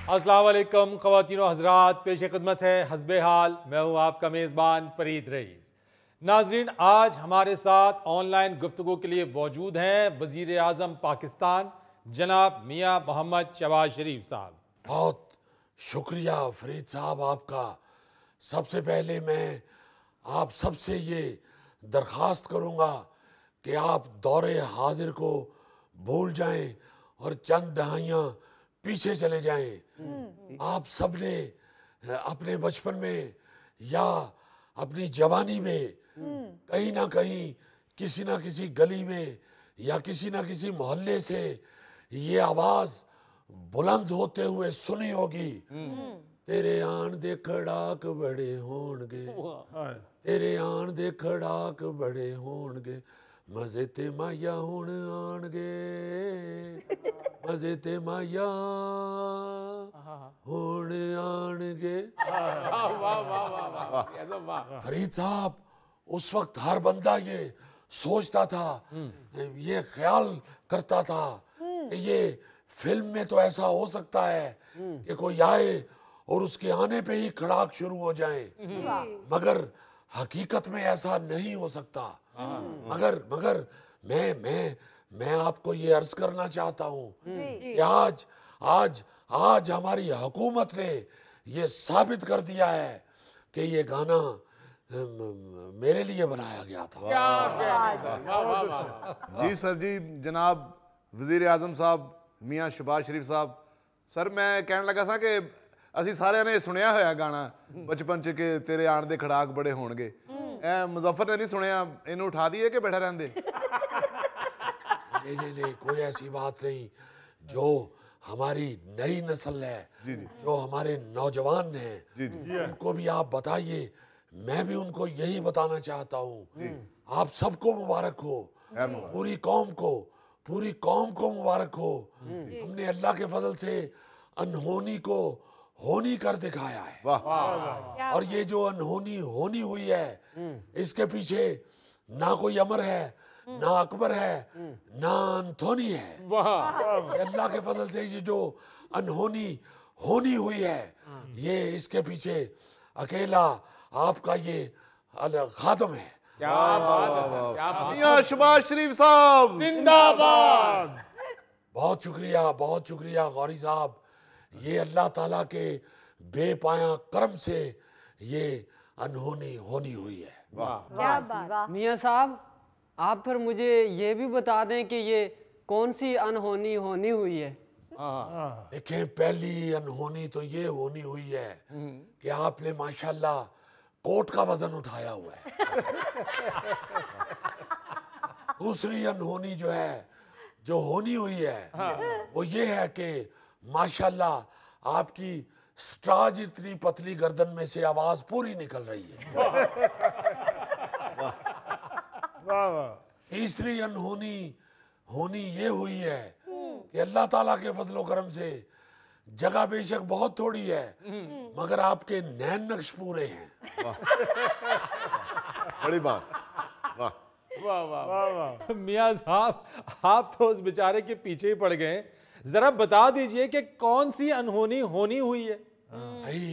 अस्सलाम वालेकुम ख़वातीन व हज़रात, पेश खिदमत है हस्बे हाल। मैं हूँ आपका मेज़बान फरीद रईस। नाजरीन, आज हमारे साथ ऑनलाइन गुफ्तगू के लिए मौजूद हैं वज़ीर आज़म पाकिस्तान जनाब मियाँ मोहम्मद शहबाज शरीफ साहब। बहुत शुक्रिया फरीद साहब आपका। सबसे पहले मैं आप सबसे ये दरख्वास्त करूँगा कि आप दौरे हाजिर को भूल जाएं और चंद दहाइयाँ पीछे चले जाएं। आप सब ने अपने बचपन में या अपनी जवानी में कहीं ना कहीं किसी ना किसी गली में या किसी ना किसी मोहल्ले से ये आवाज़ बुलंद होते हुए सुनी होगी, तेरे आन दे खड़ाक बड़े होणगे, तेरे आन दे खड़ाक बड़े होणगे, मजे ते माया हुण आणगे, मजे ते माया हुण आणगे। फरीद साहब, उस वक्त हर बंदा ये सोचता था, ये ख्याल करता था कि ये फिल्म में तो ऐसा हो सकता है कि कोई आए और उसके आने पे ही खड़ाक शुरू हो जाए, मगर हकीकत में ऐसा नहीं हो सकता। मगर मगर मैं आपको ये अर्ज करना चाहता हूँ कि आज आज आज हमारी हुकूमत ने ये साबित कर दिया है कि ये गाना मेरे लिए बनाया गया था। जी सर जी, जनाब वज़ीर आज़म साहब मियाँ शहबाज शरीफ साहब। सर मैं कहने लगा सा कि ਅਸੀਂ ਸਾਰਿਆਂ ਨੇ ਸੁਣਿਆ ਹੋਇਆ ਗਾਣਾ ਬਚਪਨ ਚ ਕਿ ਤੇਰੇ ਆਣ ਦੇ ਖੜਾਕ ਬੜੇ ਹੋਣਗੇ। ਇਹ ਮੁਜ਼ੱਫਰ ਨੇ नहीं सुनिया, इन्हें उठा दिए कि बैठा रहने नहीं, कोई ऐसी बात नहीं। जो हमारी नई नस्ल है, जो हमारे नौजवान हैं, उनको भी आप बताइए। मैं भी उनको यही बताना चाहता हूँ, आप सबको मुबारक हो, पूरी कौम को मुबारक हो। हमने अल्लाह के फजल से अनहोनी को होनी कर दिखाया है। और ये जो अनहोनी होनी हुई है, इसके पीछे ना कोई अमर है, ना अकबर है, ना अंथोनी है। अल्लाह के फजल से ये जो अनहोनी होनी हुई है, ये इसके पीछे अकेला आपका ये खादम है। मियाँ शहबाज शरीफ साहब जिंदाबाद। बहुत शुक्रिया गौरी साहब। ये अल्लाह ताला के बेपाया करम से ये अनहोनी होनी हुई है। मियाँ साहब, आप फिर मुझे ये भी बता दें कि ये कौन सी अनहोनी होनी हुई है। देखें, पहली अनहोनी तो ये होनी हुई है कि आपने माशाल्लाह कोट का वजन उठाया हुआ है। दूसरी अनहोनी जो है, जो होनी हुई है, वो ये है कि माशाल्लाह आपकी स्ट्राज इतनी पतली गर्दन में से आवाज पूरी निकल रही है। तीसरी अनहोनी होनी ये हुई है कि अल्लाह ताला के फजलो करम से जगह बेशक बहुत थोड़ी है, मगर आपके नैन नक्श पूरे हैं। बड़ी बात। वाह मियाँ साहब, आप तो उस बेचारे के पीछे ही पड़ गए। जरा बता दीजिए कि कौन सी अनहोनी होनी हुई है।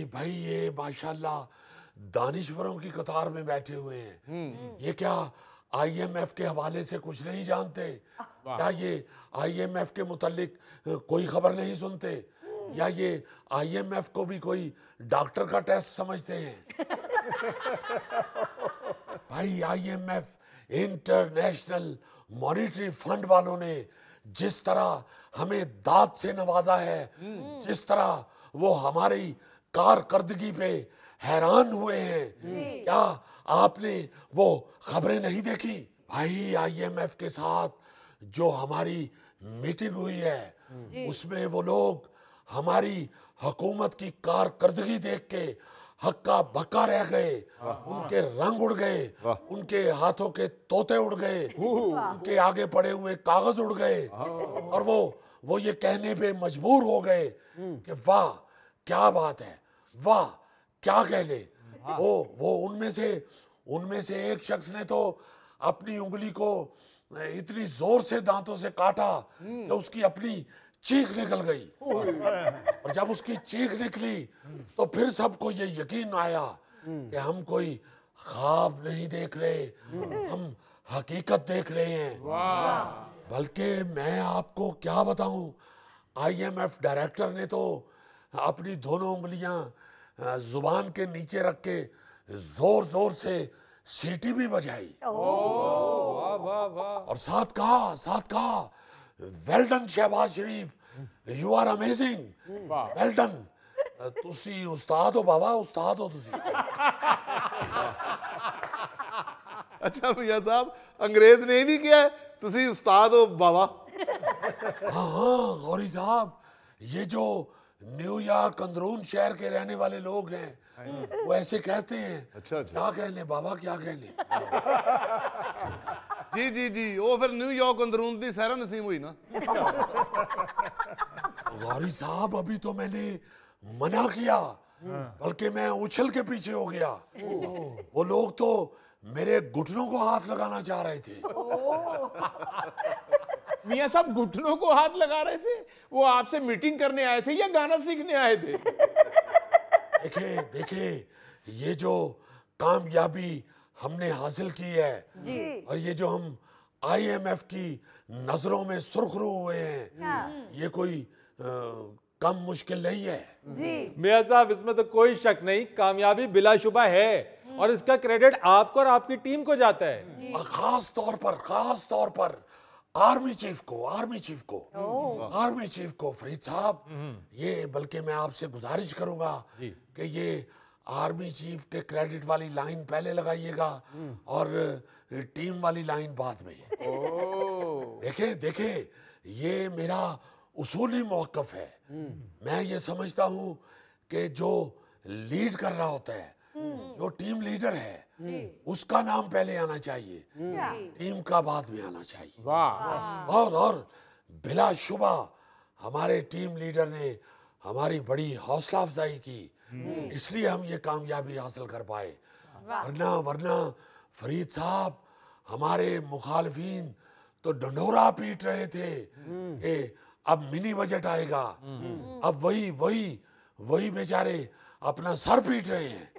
भाई ये माशाल्लाह दानिश्वरों की कतार में बैठे हुए हैं। ये क्या IMF के हवाले से कुछ नहीं जानते? क्या ये IMF के मुतालिक कोई खबर नहीं सुनते? या ये IMF को भी कोई डॉक्टर का टेस्ट समझते हैं? भाई IMF इंटरनेशनल मॉनिटरी फंड वालों ने जिस तरह हमें दाद से नवाजा है, जिस तरह वो हमारी कारकर्दगी पे हैरान हुए हैं, क्या आपने वो खबरें नहीं देखी? भाई IMF के साथ जो हमारी मीटिंग हुई है, उसमें वो लोग हमारी हुकूमत की कारकर्दगी देख के हक्का बक्का रह गए। उनके रंग उड़ गए, उनके हाथों के तोते उड़ गए, उनके आगे पड़े हुए कागज उड़ गए, और वो ये कहने पे मजबूर हो गए कि वाह क्या बात है, वाह क्या कह ले। वो उनमें से एक शख्स ने तो अपनी उंगली को इतनी जोर से दांतों से काटा कि उसकी अपनी चीख निकल गई। और जब उसकी चीख निकली तो फिर सबको ये यकीन आया कि हम कोई ख्वाब नहीं देख रहे, हम हकीकत देख रहे हैं। बल्कि मैं आपको क्या बताऊं, IMF डायरेक्टर ने तो अपनी दोनों उंगलियां जुबान के नीचे रख के जोर जोर से सीटी भी बजाई वाह वाह वाह। और साथ कहा well done Shahbaz Sharif, you are amazing, well done. तुसी उस्ताद हो बाबा, उस्ताद हो तुसी। अच्छा मियां साहब, अंग्रेज ने भी किया है, तुसी उस्ताद हो बाबा। हाँ गौरी साहब, ये जो न्यूयॉर्क अंदरून शहर के रहने वाले लोग हैं वो ऐसे कहते हैं। अच्छा। क्या कहने बाबा, क्या कहने। जी जी जी, वो फिर न्यूयॉर्क अंदरून दी सैरा नसीम हुई ना। गौरी साहब, अभी तो मैंने मना किया, बल्कि मैं उछल के पीछे हो गया। वो लोग तो मेरे घुटनों को हाथ लगाना चाह रहे थे। मियां साहब घुटनों को हाथ लगा रहे थे? वो आपसे मीटिंग करने आए थे या गाना सीखने आए थे? देखे ये जो कामयाबी हमने हासिल की है और ये जो हम IMF की नजरों में सुर्खरू हुए हैं, ये कोई कम मुश्किल नहीं है। मियां साहब, इसमें तो कोई शक नहीं, कामयाबी बिलाशुबा है और इसका क्रेडिट आपको और आपकी टीम को जाता है। और खास तौर पर आर्मी चीफ को फरीद साहब, ये बल्कि मैं आपसे गुजारिश करूंगा कि ये आर्मी चीफ के क्रेडिट वाली लाइन पहले लगाइएगा और टीम वाली लाइन बाद में। देखे ये मेरा उसूली मौक़िफ़ है। मैं ये समझता हूँ कि जो लीड कर रहा होता है, जो टीम लीडर है, उसका नाम पहले आना चाहिए, टीम का बाद में आना चाहिए। वाह। और बिलाशुबा हमारे टीम लीडर ने हमारी बड़ी हौसला अफजाई की, इसलिए हम ये कामयाबी हासिल कर पाए। वरना फरीद साहब, हमारे मुखालिफिन तो डंडोरा पीट रहे थे कि अब मिनी बजट आएगा। अब वही बेचारे अपना सर पीट रहे हैं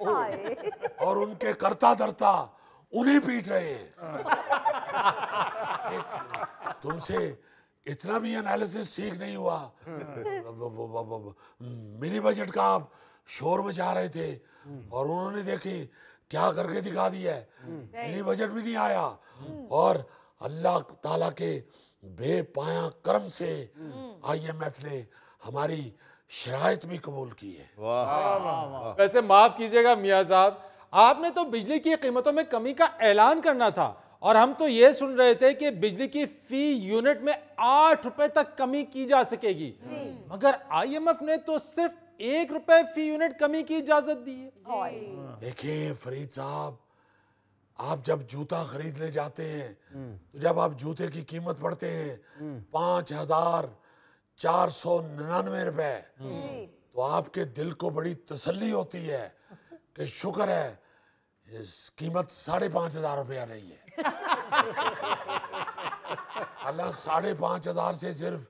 और उनके करता धरता उन्हें पीट रहे हैं। तुमसे इतना भी एनालिसिस ठीक नहीं हुआ। मिनी बजट का आप शोर मचा रहे थे और उन्होंने देखी क्या करके दिखा दिया है। मिनी बजट भी नहीं आया और अल्लाह ताला के बेपाया करम से IMF ने हमारी शराइत भी कबूल की है। वैसे माफ कीजिएगा मियां साहब, आपने तो बिजली की कीमतों में कमी का ऐलान करना था और हम तो ये सुन रहे थे कि बिजली की फी यूनिट में 8 रुपए तक कमी की जा सकेगी, मगर IMF ने तो सिर्फ 1 रुपए फी यूनिट कमी की इजाजत दी है। देखिए फरीद साहब, आप जब जूता खरीदने जाते हैं तो जब आप जूते की कीमत पढ़ते हैं 5,499 रुपए, तो आपके दिल को बड़ी तसल्ली होती है कि शुक्र है इस कीमत 5,500 रुपया नहीं है। अल्लाह 5,500 से सिर्फ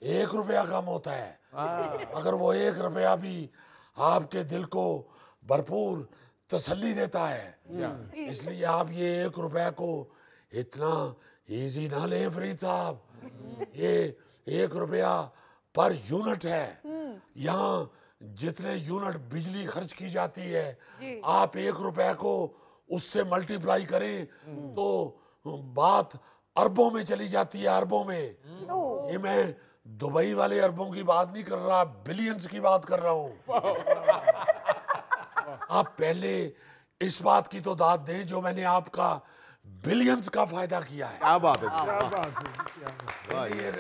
1 रुपया कम होता है, अगर वो 1 रुपया भी आपके दिल को भरपूर तसल्ली देता है। इसलिए आप ये 1 रुपया को इतना इजी ना लें फरीद साहब। ये 1 रुपया पर यूनिट है। यहाँ जितने यूनिट बिजली खर्च की जाती है, आप 1 रुपया को उससे मल्टीप्लाई करें तो बात अरबों में चली जाती है, अरबों में। ये मैं दुबई वाले अरबों की बात नहीं कर रहा, बिलियंस की बात कर रहा हूँ। आप पहले इस बात की तो दाद दें जो मैंने आपका बिलियंस का फायदा किया है। क्या बात है।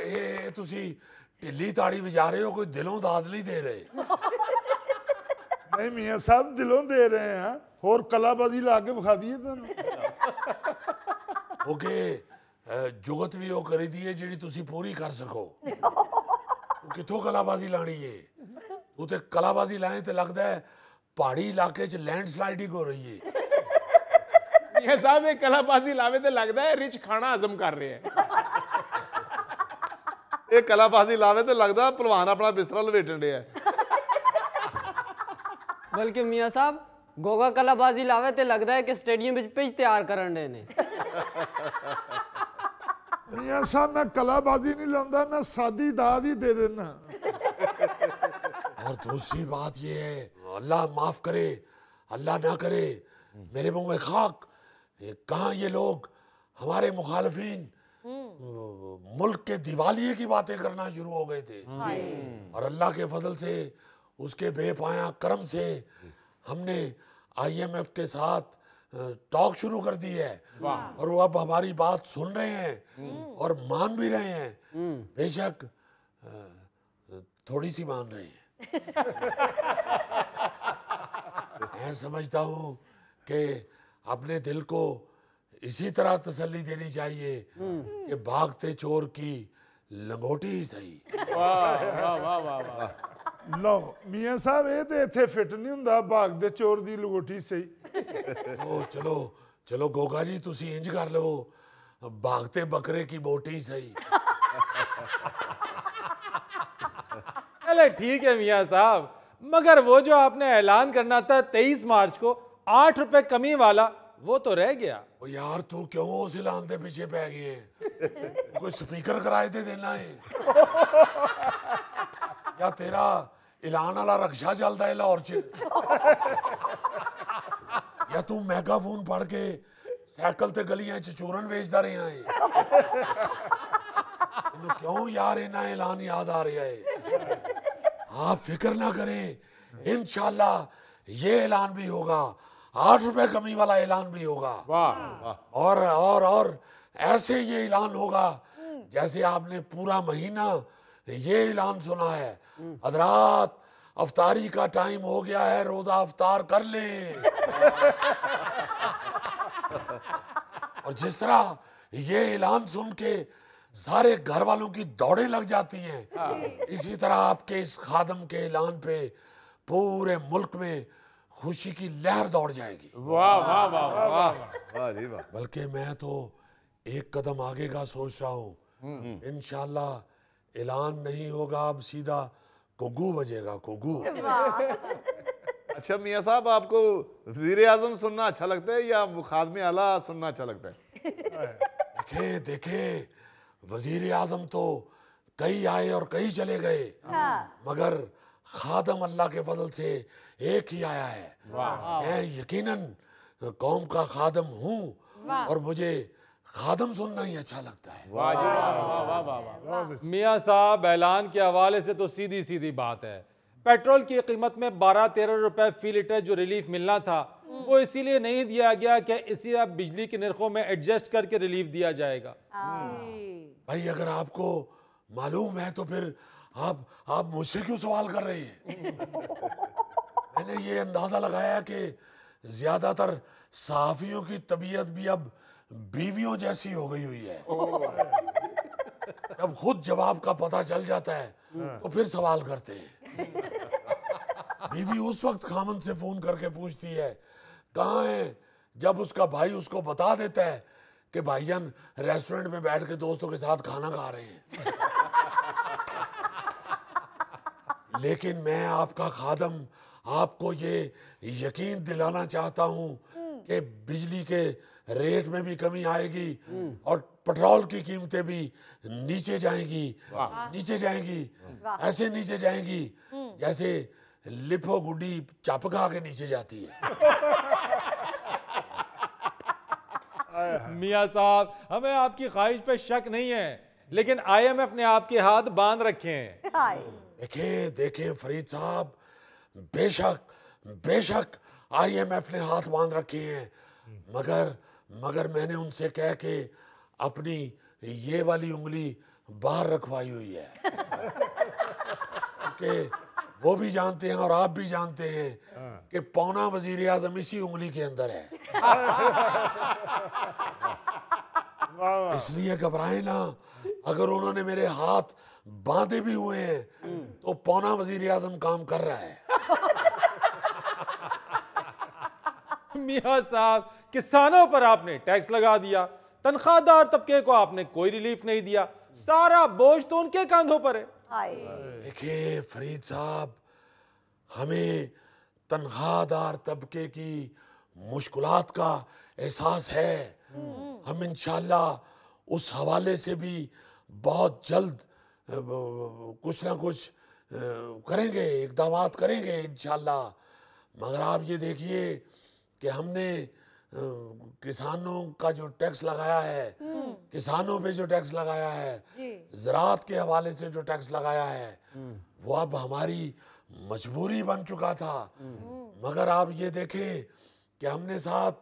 ये तुसी ढिल्ली ताड़ी बजा रहे हो, कोई दिलों दाद नहीं दे रहे। नहीं मियां साहब, दिलों दे रहे हैं, और कलाबाजी ला के विखा दिए तुहानू। ओके, जुगत भी वो करी दी है जिहड़ी तुसी पूरी कर सको। कित्थों कलाबाजी लानी है? तू ते कलाबाजी लाए तो लगता है पहाड़ी इलाके च लैंडस्लाइडिंग हो रही है। मियां साहब ये कलाबाजी लावे तो लगता है रिच खाना हजम कर रहे हैं। ਇਹ ਕਲਾਬਾਜ਼ੀ ਲਾਵੇ ਤੇ ਲੱਗਦਾ ਪਹਿਲਵਾਨ ਆਪਣਾ ਬਿਸਤਰਾ ਲਵੇਟਣ ਡਿਆ। बल्कि मियाँ साहब गोगा कलाबाजी लावे ते लगता है कि स्टेडियम में पिच तैयार करन डे ने। मियाँ साहब मैं कलाबाजी नहीं लाऊंगा, मैं सादी दाद ही दे देना। और दूसरी बात ये है, अल्लाह माफ करे, अल्लाह ना करे, मेरे मुंह में खाक, कहाँ ये लोग हमारे मुखालफिन मुल्क के दिवालिये की बातें करना शुरू हो गए थे। और अल्लाह के फजल से, उसके बेपाया करम से हमने IMF के साथ टॉक शुरू कर दी है और वो अब हमारी बात सुन रहे हैं और मान भी रहे हैं। बेशक थोड़ी सी मान रहे हैं। मैं समझता हूँ कि अपने दिल को इसी तरह तसल्ली देनी चाहिए कि भागते चोर की लंगोटी ही सही। वाह वाह वाह वाह वाह। लो मियाँ साहब ये तो इत्थे फिट नहीं हुंदा, भागदे चोर दी लंगोटी सही। ओ चलो चलो गोगा जी तुसी इंज कर लो, भागते बकरे की बोटी सही। चले ठीक है मियाँ साहब, मगर वो जो आपने ऐलान करना था 23 मार्च को 8 रुपए कमी वाला, वो तो रह गया। ओ यार तू क्यों उस ऐलान के पीछे पै गए हैं? कोई स्पीकर किराए ते देना है या तेरा ऐलान वाला रक्षा चलता है लाहौर च, या तू मेगाफोन पढ़ के साइकिल ते गलियां च चूरन बेचता रहा है? क्यों यार इन्ना ऐलान याद आ रहा है? आप फिक्र ना करें, इंशाल्लाह ये ऐलान भी होगा, 8 रुपए कमी वाला ऐलान भी होगा। वाह और ऐसे ये ऐलान होगा जैसे आपने पूरा महीना ये ऐलान सुना है, हजरात अफ्तारी का टाइम हो गया है, रोजा अफ्तार कर लें। और जिस तरह ये ऐलान सुन के सारे घर वालों की दौड़ें लग जाती हैं, इसी तरह आपके इस खादम के ऐलान पे पूरे मुल्क में खुशी की लहर दौड़ जाएगी। वाह वाह वाह वाह। वाह जी वाह। बल्कि मैं तो एक कदम आगे का सोच रहा हूँ, इंशाल्लाह ऐलान नहीं होगा, अब सीधा कुगू बजेगा, कुगू। अच्छा मियाँ साहब, आपको वज़ीर आज़म सुनना अच्छा लगता है या खादमे आला सुनना अच्छा लगता है? देखे वजीर आजम तो कई आए और कई चले गए, मगर खादम अल्लाह के फजल से एक ही आया है। मैं यकीनन कौम का खादम हूँ और मुझे खादम सुनना ही अच्छा लगता है। वाह जी वाह वाह वाह वाह। मियाँ साहब, ऐलान के हवाले से तो सीधी सीधी बात है, पेट्रोल की कीमत में 12-13 रुपए फी लीटर जो रिलीफ मिलना था वो इसीलिए नहीं दिया गया कि इसी अब बिजली के निर्खों में एडजस्ट करके रिलीफ दिया जाएगा। भाई अगर आपको मालूम है तो फिर आप मुझसे क्यों सवाल कर रहे हैं? मैंने ये अंदाजा लगाया कि ज्यादातर सहाफियों की तबीयत भी अब बीवियों जैसी हो गई हुई है। जब खुद जवाब का पता चल जाता है तो फिर सवाल करते हैं। बीवी उस वक्त खामन से फोन करके पूछती है कहाँ है, जब उसका भाई उसको बता देता है कि भाईजान रेस्टोरेंट में बैठ के दोस्तों के साथ खाना खा रहे हैं। लेकिन मैं आपका खादम आपको ये यकीन दिलाना चाहता हूँ कि बिजली के रेट में भी कमी आएगी और पेट्रोल की कीमतें भी नीचे जाएंगी, नीचे जाएंगी, ऐसे नीचे जाएंगी जैसे लिफो गुड्डी चप खा के नीचे जाती है। मियाँ साहब, हमें आपकी ख्वाहिश पे शक नहीं है, लेकिन IMF ने आपके हाथ बांध रखे हैं। देखे फरीद साहब, बेशक IMF ने हाथ बांध रखे हैं, मगर मैंने उनसे कह के अपनी ये वाली उंगली बाहर रखवाई हुई है कि वो भी जानते हैं और आप भी जानते हैं कि पौना वजीर आजम इसी उंगली के अंदर है। इसलिए घबराए ना, अगर उन्होंने मेरे हाथ बांधे भी हुए हैं तो पौना वजीर आजम काम कर रहा है। मियाँ साहब, किसानों पर आपने टैक्स लगा दिया, तनख्वाहदार तबके को आपने कोई रिलीफ नहीं दिया, सारा बोझ तो उनके कंधों पर है। देखिए फरीद साहब, हमें तनख्वाहदार तबके की मुश्किलात का एहसास है। हम इंशाल्लाह उस हवाले से भी बहुत जल्द कुछ ना कुछ करेंगे, इक़दामात करेंगे इंशाल्लाह। मगर आप ये देखिए कि हमने किसानों का जो टैक्स लगाया है, किसानों पे जो टैक्स लगाया है, ज़राअत के हवाले से जो टैक्स लगाया है, वो अब हमारी मजबूरी बन चुका था। मगर आप ये देखें कि हमने साथ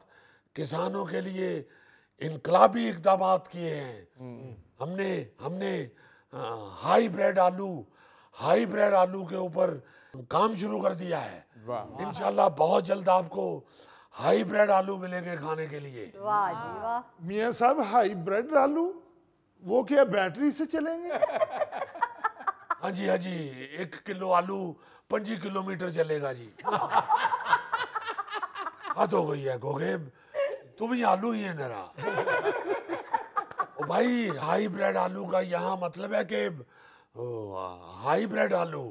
किसानों के लिए इनकलाबी इक़दामात किए हैं। हमने हाईब्रिड आलू के ऊपर काम शुरू कर दिया है। इंशाल्लाह बहुत जल्द आपको हाईब्रिड आलू मिलेंगे खाने के लिए। वाह जी वाह। मियाँ साहब हाईब्रिड आलू वो क्या बैटरी से चलेंगे? हाँ जी, 1 किलो आलू 25 किलोमीटर चलेगा जी। हद हो गई है गोगेब, तुम ही आलू ही है नरा। ओ भाई, हाईब्रिड आलू का यहाँ मतलब है कि हाईब्रिड आलू।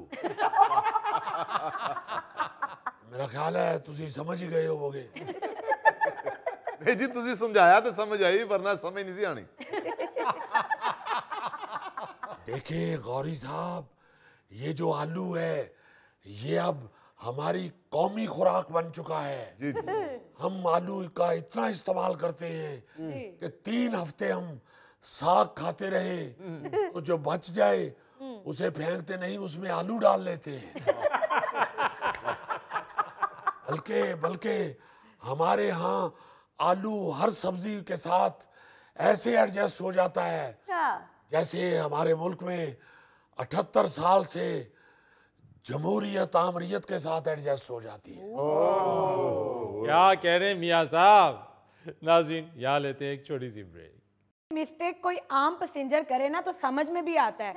मेरा ख्याल है तुसी समझ ही गए होवोगे। नहीं जी, तुसी समझाया तो समझ आई, वरना समझ नहीं सी आनी। देखिए गौरी साहब, ये जो आलू है ये अब हमारी कौमी खुराक बन चुका है। जी जी। हम आलू का इतना इस्तेमाल करते हैं कि 3 हफ्ते हम साग खाते रहे तो जो बच जाए उसे फेंकते नहीं, उसमें आलू डाल लेते हैं। बल्कि हमारे यहाँ आलू हर सब्जी के साथ ऐसे एडजस्ट हो जाता है जैसे हमारे मुल्क में 78 साल से जमहूरियत आमरीत के साथ एडजस्ट हो जाती है। क्या कह रहे हैं मियाँ साहब। नाज़रीन, यहाँ लेते हैं एक छोटी सी ब्रेक। मिस्टेक कोई आम पैसेंजर करे ना तो समझ में भी आता है,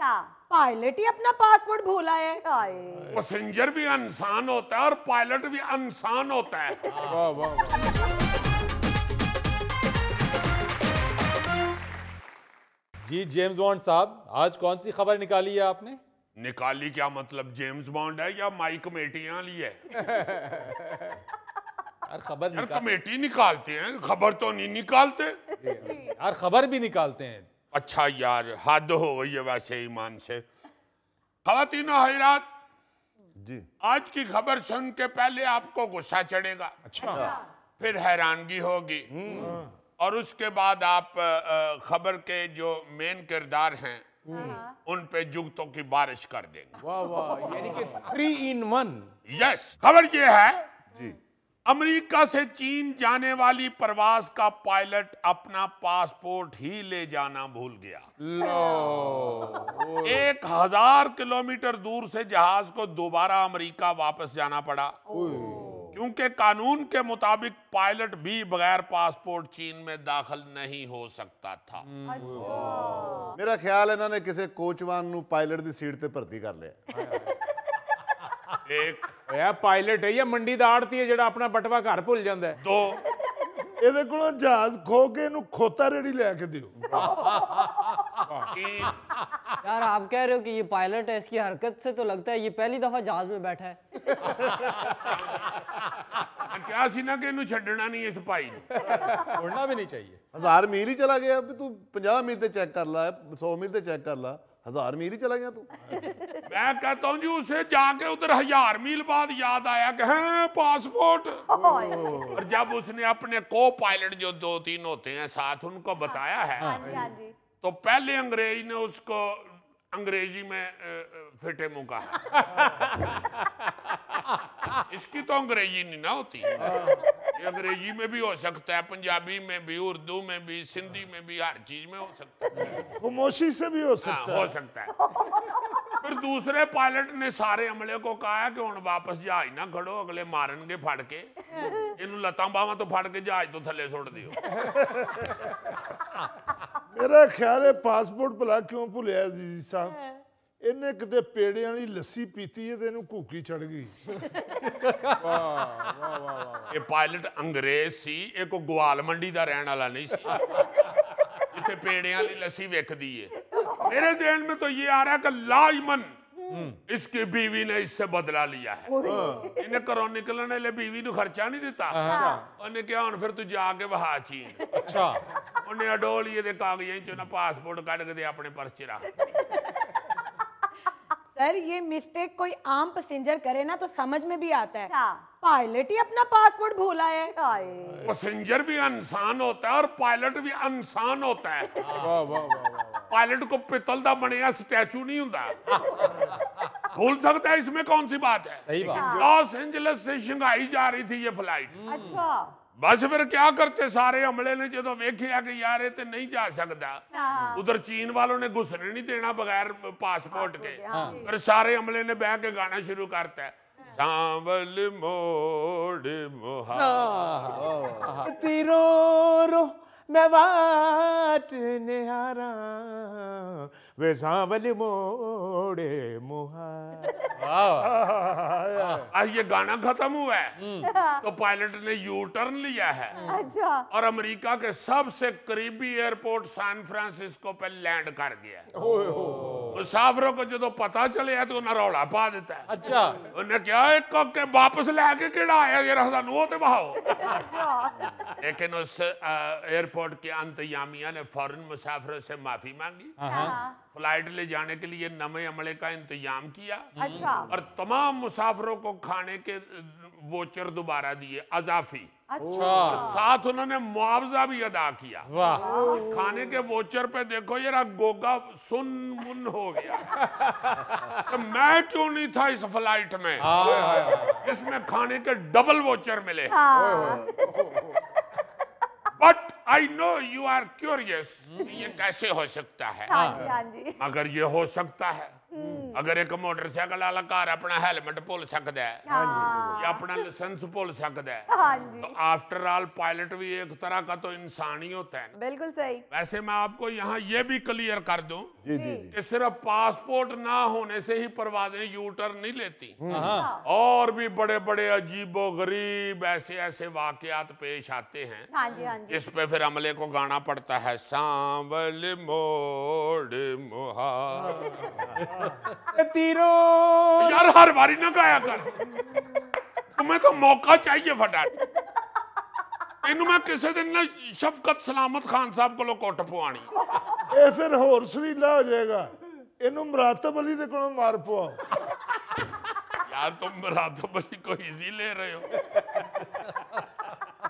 पायलट ही अपना पासपोर्ट भूला है। पैसेंजर भी इंसान होता है और पायलट भी इंसान होता है। वाह वाह। जी जेम्स बॉन्ड साहब, आज कौन सी खबर निकाली है आपने? निकाली क्या मतलब, जेम्स बॉन्ड है या माई कमेटियां ली है? यार खबर यार कमेटी निकालते हैं, खबर तो नहीं निकालते। यार खबर भी निकालते हैं। अच्छा यार, हद हो गई है वैसे ईमान से। ख़वातीन और हज़रात जी, आज की खबर सुन के पहले आपको गुस्सा चढ़ेगा, अच्छा। फिर हैरानगी होगी और उसके बाद आप खबर के जो मेन किरदार हैं उन पे जुगतों की बारिश कर देंगे। वाह वाह, यानी कि 3 in 1। यस, खबर ये है जी। अमेरिका से चीन जाने वाली परवाज का पायलट अपना पासपोर्ट ही ले जाना भूल गया। लो 1000 किलोमीटर दूर से जहाज को दोबारा अमेरिका वापस जाना पड़ा क्योंकि कानून के मुताबिक पायलट भी बगैर पासपोर्ट चीन में दाखिल नहीं हो सकता था। मेरा ख्याल ਇਹਨਾਂ ਨੇ ਕਿਸੇ ਕੋਚਵਾਨ ਨੂੰ ਪਾਇਲਟ ਦੀ ਸੀਟ ਤੇ ਭਰਤੀ ਕਰ ਲਿਆ। एक ਯਾ ਪਾਇਲਟ ਹੈ ਜਾਂ ਮੰਡੀ ਦਾ ਆੜਤੀ ਹੈ ਜਿਹੜਾ ਆਪਣਾ ਬਟਵਾ ਘਰ ਭੁੱਲ ਜਾਂਦਾ ਹੈ। 2 ਇਹਦੇ ਕੋਲੋਂ ਜਹਾਜ਼ ਖੋ ਕੇ ਇਹਨੂੰ ਖੋਤਾ ਰੇੜੀ ਲੈ ਕੇ ਦਿਓ। 3 यार आप कह रहे हो कि ये पायलट है, इसकी हरकत से तो लगता है ये पहली दफा जहाज में बैठा है। क्या सी ना कि इन्हू छड्डना नहीं इस भाई नू। छोड़ना भी नहीं चाहिए। 1000 मील ही चला गया, भी तू 50 मील ਤੇ ਚੈੱਕ ਕਰ ਲਾ, 100 मील ਤੇ ਚੈੱਕ ਕਰ ਲਾ, 1000 मील ही चला गया तू। मैं कहता हूँ जी उसे जाके उधर 1000 मील बाद याद आया कि हैं पासपोर्ट। और जब उसने अपने को पायलट जो 2-3 होते हैं साथ उनको बताया है तो पहले अंग्रेज ने उसको अंग्रेजी में फिटे मुंह कहा। इसकी तो अंग्रेजी नहीं ना होती, ये अंग्रेजी में भी हो सकता है, पंजाबी में भी, उर्दू में भी, सिंधी में भी, हर चीज में हो सकता है। खामोशी से भी हो सकता हो है। सकता है। फिर दूसरे पायलट ने सारे अमले को कहा कि हुण वापस जहाज ना खड़ो, अगले मारनगे फड़ के, इन्हू लत्तां बावां तो फड़ के जहाज तो थले सुट दियो। मेरा ख्याल है पासपोर्ट भला क्यों भुलिया जी साहब, ਇਹਨੇ ਕਿਤੇ ਪੇੜਿਆਂ ਵਾਲੀ ਲੱਸੀ ਪੀਤੀ ਹੈ ਤੇ ਇਹਨੂੰ ਭੁੱਖੀ ਚੜ ਗਈ। ये पायलट अंग्रेज सी, एक ग्वाल मंडी दा रहने वाला नहीं सी जिथे पेड़ियां वाली लस्सी विकदी है। मेरे ज़हन में तो ये आ रहा है कि लाइमन इसकी बीवी ने इससे बदला लिया है। इन्हें घरों निकलने ले बीवी को खर्चा नहीं दिता। उन्हें क्या हुण फिर तू जाके वहा चीन। अच्छा उन्हें अडोलिए दे कागजां चों ना पासपोर्ट कढ के अपने पर्स च रख। सर ये मिस्टेक कोई आम पैसेंजर करे ना तो समझ में भी आता है, पायलट ही अपना पासपोर्ट भूला है। पैसेंजर भी इंसान होता है और पायलट भी इंसान होता है। वाह वाह वाह। पायलट को पित्तल दा बनेगा स्टैचू नहीं होता। भूल सकता है, इसमें कौन सी बात है। सही बात। लॉस एंजलिस से शंघाई जा रही थी ये फ्लाइट। अच्छा बस फिर क्या करते सारे अमले ने जो वेखिया कि यार ये तो नहीं जा सकता, उधर चीन वालों ने घुसने नहीं देना बगैर पासपोर्ट के। फिर सारे अमले ने बह के गाना शुरू करता है, सांवल मोड़ मुहार तीरो रो मैं वाट निहारा वे सांवल मोड़े मुहार। आज ये गाना खत्म हुआ है तो पायलट ने यू टर्न लिया है। अच्छा और अमेरिका के सबसे करीबी एयरपोर्ट सैन फ्रांसिस्को पे लैंड कर गया। मुसाफिरों को जो पता चले तो उन्हें रौला पा देता है। अच्छा उन्हें क्या एक के वापस लैके केड़ा आया ये सानू ते बहाओ। लेकिन उस एयरपोर्ट के इंतजामिया ने फौरन मुसाफिरों से माफी मांगी, फ्लाइट ले जाने के लिए नए अमले का इंतजाम किया। अच्छा और तमाम मुसाफिरों को खाने के वोचर दोबारा दिए, अजाफी। अच्छा साथ उन्होंने मुआवजा भी अदा किया। वाह खाने के वोचर पे देखो यार गोगा सुन मुन हो गया। तो मैं क्यों नहीं था इस फ्लाइट में जिसमें खाने के डबल वोचर मिले। But I know you are curious, ये कैसे हो सकता है। हाँ जी मगर ये हो सकता है अगर एक मोटरसाइकिल वाला कार अपना हेलमेट भूल सकता है या अपना लाइसेंस भूल सकता है, तो आफ्टर ऑल पायलट भी एक तरह का तो इंसान ही होता है। बिल्कुल सही। वैसे मैं आपको यहाँ ये भी क्लियर कर दूं जी जी जी कि सिर्फ पासपोर्ट ना होने से ही परवाजें यू टर्न नहीं लेती। और भी बड़े बड़े अजीबो गरीब ऐसे ऐसे वाकयात पेश आते हैं हाँ जी हाँ जी। जिस पे फिर अमले को गाना पड़ता है, सांवल मोड़ मुहार। तीरो यार हर बारी ना गाया कर, तुम्हें तो मौका चाहिए फटाफट। इन्हू मैं किसी दिन ना शफकत सलामत खान साहब को कोट पवानी। ਇਹ ਫਿਰ ਹੋਰ ਸਰੀਲਾ ਹੋ ਜਾਏਗਾ। ਇਹਨੂੰ ਮੁਰਾਤਬ ਅਲੀ ਦੇ ਕੋਲੋਂ ਮਾਰ ਪਵਾਓ। यार तुम रातों बली को इजी ले रहे हो।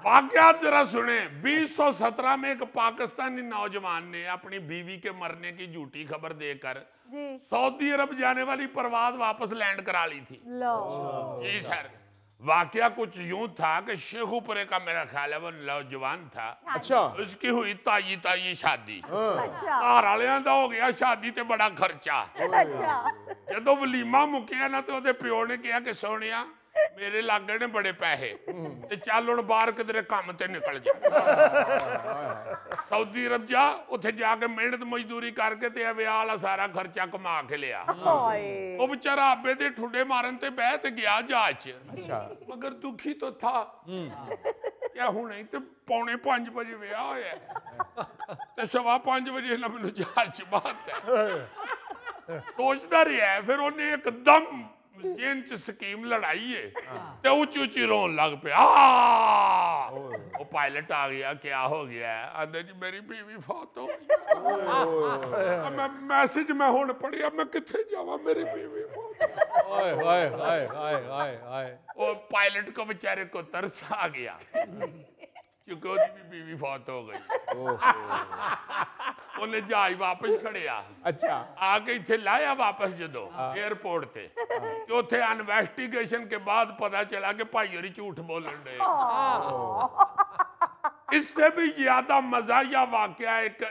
वाकयात जरा सुने। 2017 में एक पाकिस्तानी नौजवान ने अपनी बीवी के मरने की झूठी खबर देकर जी सऊदी अरब जाने वाली परवाज वापस लैंड करा ली थी। लो जी सर, वाकया कुछ यूं था कि शेखुपुरे का मेरा ख्याल है वो नौजवान था। अच्छा उसकी हुई ताई ताई शादी, अच्छा घर वालियां दा हो गया शादी ते बड़ा खर्चा। अच्छा ਜਦੋਂ ਵਲੀਮਾ ਮੁੱਕਿਆ ਨਾ ਤੇ ਉਹਦੇ ਪਿਓ ਨੇ ਕਿਹਾ ਕਿ ਸੋਹਣਿਆ ਮੇਰੇ ਲਾਗੇ ਨੇ ਬੜੇ ਪੈਸੇ ਤੇ ਚੱਲ ਹੁਣ ਬਾਹਰ ਕਿਧਰੇ ਕੰਮ ਤੇ ਨਿਕਲ ਜਾ। ਸਾਊਦੀ ਅਰਬ ਜਾ, ਉੱਥੇ ਜਾ ਕੇ ਮਿਹਨਤ ਮਜ਼ਦੂਰੀ ਕਰਕੇ ਤੇ ਵਿਆਹ ਵਾਲਾ ਸਾਰਾ ਖਰਚਾ ਕਮਾ ਕੇ ਲਿਆ। ओए ਉਹ ਵਿਚਾਰਾ ਆਪੇ ਦੇ ਠੁੱਡੇ ਮਾਰਨ ਤੇ ਬਹਿ ਤੇ ਗਿਆ ਜਹਾਜ਼ 'ਚ। अच्छा ਮਗਰ ਦੁਖੀ ਤਾਂ ਥਾ ਕਿਆ ਹੁਣੇ ਤੇ 4:45 ਵਜੇ ਵਿਆਹ ਹੋਇਆ ਤੇ 5:15 ਵਜੇ ਨਾ ਮੈਨੂੰ ਜਹਾਜ਼ 'ਚ ਬਾਤ सोचता रहा है। फिर उन्हें एकदम जेन च स्कीम लड़ाई है ते ऊंची ऊंची रोन लग पिया। वो पायलट आ गया, क्या हो गया है? आंदा जी मेरी बीवी फौत हो गई। मैं मैसेज मैं हुण पढ़िया, मैं किथे जावा, मेरी बीवी फौत। ओए ओए ओए ओए ओए ओए। वो पायलट को बेचारे को तरस आ गया क्योंकि उसकी भी बीवी फौत हो गई। उन्हें जहाज वापस खड़िया। अच्छा आके इथे लाया वापस जदों एयरपोर्ट ते ते उथे इन्वेस्टिगेशन के बाद पता चला कि भाई होरी झूठ बोलन दे। इससे भी ज्यादा मजाया वाकया एक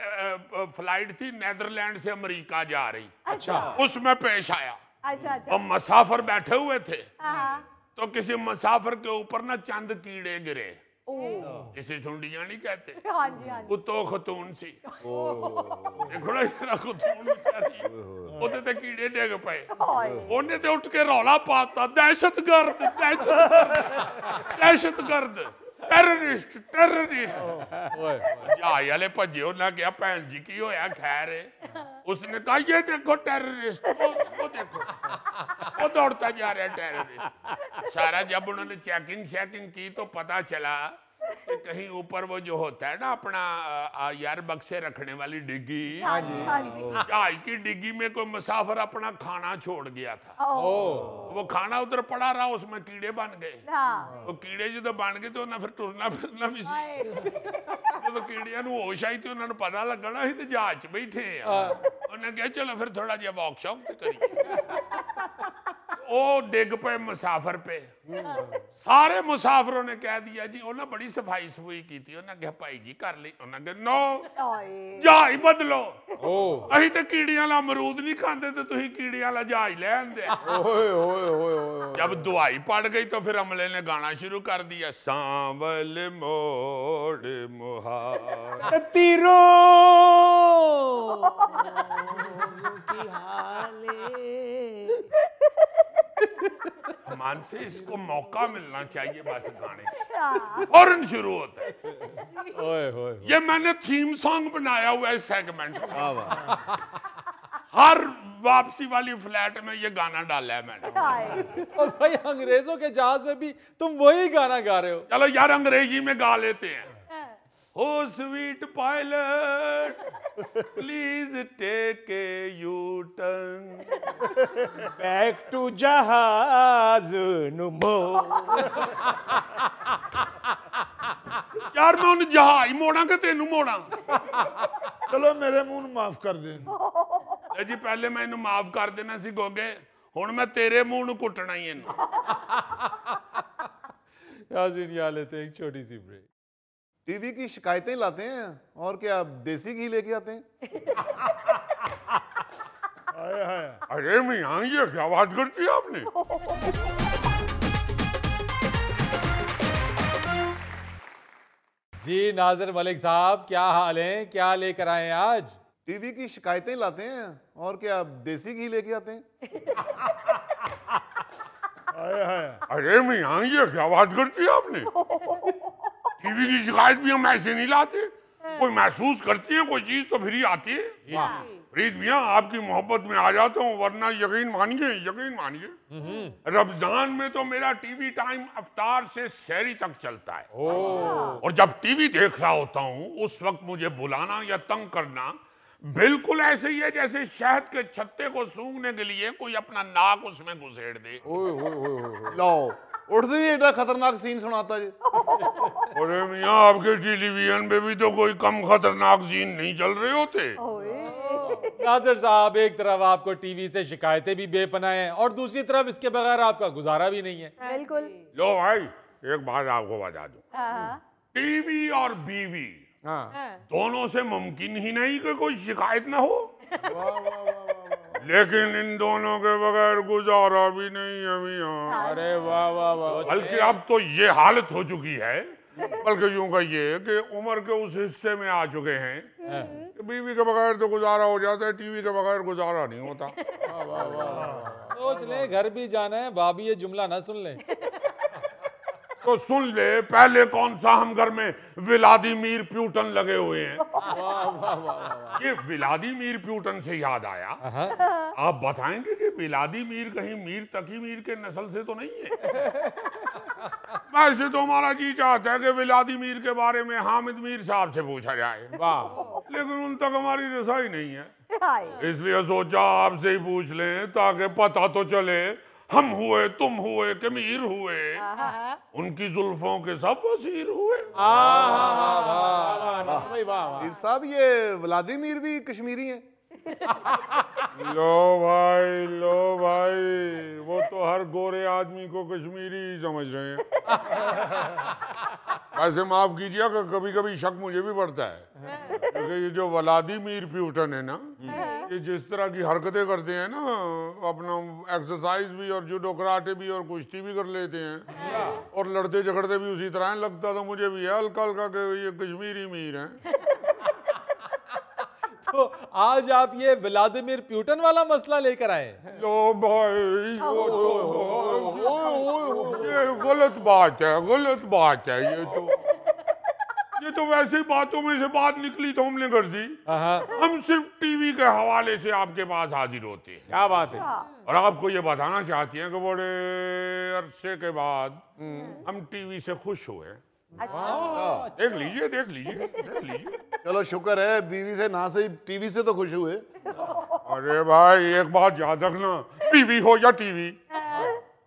फ्लाइट थी नीदरलैंड से अमेरिका जा रही। अच्छा उसमें पेश आया। अच्छा अच्छा और मुसाफिर बैठे हुए थे हाँ तो किसी मुसाफिर के ऊपर ना चंद कीड़े गिरे। ओ जिसे सुंडियां नहीं कहते, हाँ जी हाँ जी कुत्तो खतून सी। देखो ना जरा खतून बेचारी ओदे ते कीड़े डिग पे। ओए ओने ते उठ के रौला पाता, दहशतगर्द दहशतगर्द दहशतगर्द टेररिस्ट टेररिस्ट। ओए जहाज वाले भजे, उन्हें कहा भैन जी की होया? खैर उसने कहा ये देखो टेररिस्ट, वो देखो वो दौड़ता जा रहा है टेररिस्ट। सारा जब उन्होंने चेकिंग की तो पता चला कि कहीं ऊपर वो जो होता है ना अपना यार बक्से रखने वाली डिग्गी, जहाज की डिग्गी में कोई मुसाफिर अपना खाना छोड़ गया था। वो खाना उधर पड़ा रहा, उसमें कीड़े बन गए। तो कीड़े जो बन गए तो उन्हें फिर टुरना फिरना भी जो कीड़िया होश आई थी, उन्होंने पता लगना ही तो जहाज च बैठे हैं। उन्हें कहा चलो फिर थोड़ा जिहा वॉक शॉक तो करिए। ओ डिग पे मुसाफिर पे, सारे मुसाफिरों ने कह दिया जी उन्हें बड़ी सफाई सफुई की थी। उन्हें कहा भाई जी कर ली। उन्हें कहा नो जहाज बदलो, अही तो कीड़ियां वाला अमरूद नहीं खाते तो तुही कीड़ियां वाला जहाज ले आंदे। जब दुआई पड़ गई तो फिर अमले ने गाना शुरू कर दिया, सांवल मोड़ मुहार तीरो की हाले। मान से इसको मौका मिलना चाहिए बस गाने फौरन शुरू होता है। ये मैंने थीम सॉन्ग बनाया हुआ है सेगमेंट में। हर वापसी वाली फ्लैट में ये गाना डाला है मैंने। और भाई अंग्रेजों के जहाज में भी तुम वही गाना गा रहे हो। चलो यार अंग्रेजी में गा लेते हैं। हो sweet pilot please take a U turn back to जहाज नुमो। यार मैं उन जहाज मोड़ा के तेनू मोड़ा। चलो मेरे मुंह ਨੂੰ ਮਾਫ ਕਰ ਦੇਣ। जी पहले मैं इन्हू माफ कर देना सी गोगे, हुण मैं तेरे मुंह ਨੂੰ कुटना ही इन्हू। नाज़रीन यहाँ लेते हैं एक छोटी सी ब्रेक। टीवी की शिकायतें लाते हैं और क्या देसी घी लेके आते हैं? हाय हाय। अरे मियां ये क्या बात करती है आपने? जी नाज़र मलिक साहब क्या हाल है, क्या लेकर आए हैं आज? टीवी की शिकायतें लाते हैं और क्या देसी घी लेके आते हैं? हाय हाय। अरे मियां ये क्या बात करती है आपने? टीवी की शिकायत भी हम ऐसे नहीं लाते, कोई महसूस करती है कोई चीज तो फिर ही आती है। फरीद मियां आपकी मोहब्बत में आ जाता हूँ, वरना यकीन मानिए रमजान में तो मेरा टीवी टाइम अफ्तार से शहरी तक चलता है। और जब टीवी देख रहा होता हूँ उस वक्त मुझे बुलाना या तंग करना बिल्कुल ऐसे ही है जैसे शहद के छत्ते को सूंघने के लिए कोई अपना नाक उसमें घुसेड़ दे। लो उठते ही एडा खतरनाक सीन सुनाता जी। अरे मियां आपके टेलीविजन पे भी तो कोई कम खतरनाक सीन नहीं चल रहे होते। नाज़र साहब एक तरफ आपको टीवी से शिकायतें भी बेपनाह हैं और दूसरी तरफ इसके बगैर आपका गुजारा भी नहीं है। बिल्कुल। लो भाई एक बात आपको बता दूं, टीवी और बीवी दोनों से मुमकिन ही नहीं कि कोई शिकायत ना हो। लेकिन इन दोनों के बगैर गुजारा भी नहीं है मियां। अरे वाह वाह वाह। बल्कि अब तो ये हालत हो चुकी है, बल्कि यूं कहिए कि उम्र के उस हिस्से में आ चुके हैं कि बीवी के बगैर तो गुजारा हो जाता है, टीवी के बगैर गुजारा नहीं होता। सोच ले घर भी जाना है, भाभी ये जुमला ना सुन ले। तो सुन ले, पहले कौन सा हम घर में व्लादिमीर पुतिन लगे हुए हैं। ये व्लादिमीर पुतिन से याद आया, आप बताएंगे कि व्लादिमीर कहीं मीर तकी मीर के नस्ल से तो नहीं है? वैसे तो हमारा जी चाहता है कि व्लादिमीर के बारे में हामिद मीर साहब से पूछा जाए, लेकिन उन तक हमारी रसाई नहीं है। इसलिए सोचा आपसे ही पूछ लें ताकि पता तो चले हम हुए तुम हुए कि मीर हुए, उनकी जुल्फों के सब वसीर हुए। साहब ये व्लादिमीर भी कश्मीरी हैं? लो भाई वो तो हर गोरे आदमी को कश्मीरी ही समझ रहे हैं। वैसे माफ कीजिएगा कभी कभी शक मुझे भी पड़ता है, क्योंकि ये जो व्लादिमीर पुतिन है ना, ये जिस तरह की हरकतें करते हैं ना, अपना एक्सरसाइज भी और जूडो कराटे भी और कुश्ती भी कर लेते हैं और लड़ते झगड़ते भी उसी तरह लगता तो मुझे भी है हल्का हल्का कि ये कश्मीरी मीर हैं। तो आज आप ये व्लादिमीर पुतिन वाला मसला लेकर आए? लो भाई ये गलत बात है, ये तो वैसे ही बातों में से बात निकली तो हमने कर दी। हम सिर्फ टीवी के हवाले से आपके पास हाजिर होते हैं। क्या बात है। और आपको ये बताना चाहती हैं कि बड़े अरसे के बाद हम टीवी से खुश हुए। देख लीजिए देख लीजिए देख लीजिए। चलो शुक्र है बीवी से ना सही टीवी से तो खुश हुए। अरे भाई एक बात याद रखना, बीवी हो या टीवी,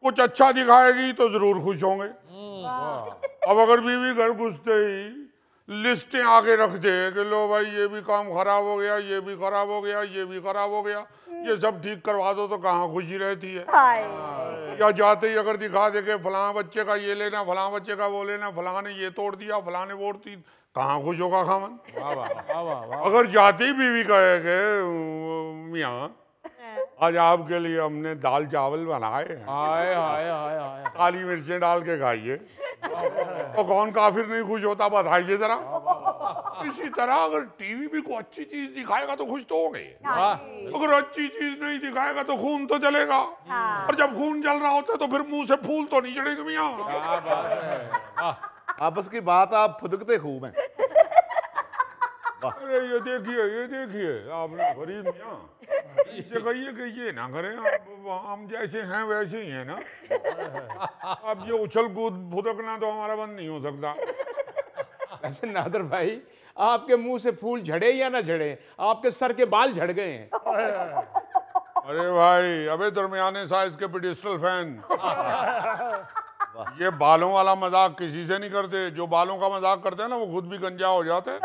कुछ अच्छा दिखाएगी तो जरूर खुश होंगे। अब अगर बीवी घर घुसते ही लिस्टें आगे रख दे कि लो भाई ये भी काम खराब हो गया, ये भी खराब हो गया, ये भी खराब हो गया, ये सब ठीक करवा दो, तो कहाँ खुशी रहती है। या जाते ही अगर दिखा दे के फलां बच्चे का ये लेना, फलां बच्चे का वो लेना, फलां ने ये तोड़ दिया, फलां ने वो तोड़, कहाँ खुश होगा खामन। अगर जाते ही बीवी कहे कि मियाँ आज आपके लिए हमने दाल चावल बनाए हैं, काली मिर्चें डाल के खाइए, तो कौन काफिर नहीं खुश होता, बताइए जरा। इसी तरह अगर टीवी भी कोई अच्छी चीज दिखाएगा तो खुश तो हो गए, अगर अच्छी चीज नहीं दिखाएगा तो खून तो जलेगा, और जब खून जल रहा होता है तो फिर मुंह से फूल तो नहीं चढ़ेगा मियाँ। आपस की बात आप फुदकते खूब हैं। अरे ये देखिए आपने फरीद मियाँ इससे कहिए कि ये ना करें, हम जैसे हैं वैसे ही हैं ना। अब ये उछल कूद फुदकना तो हमारा बंद नहीं हो सकता। वैसे नादर भाई, आपके मुंह से फूल झड़े या ना झड़े, आपके सर के बाल झड़ गए हैं। अरे भाई अबे दरमियाने साइज के पेडिस्टल फैन, ये बालों वाला मजाक किसी से नहीं करते। जो बालों का मजाक करते हैं ना वो खुद भी गंजा हो जाते हैं।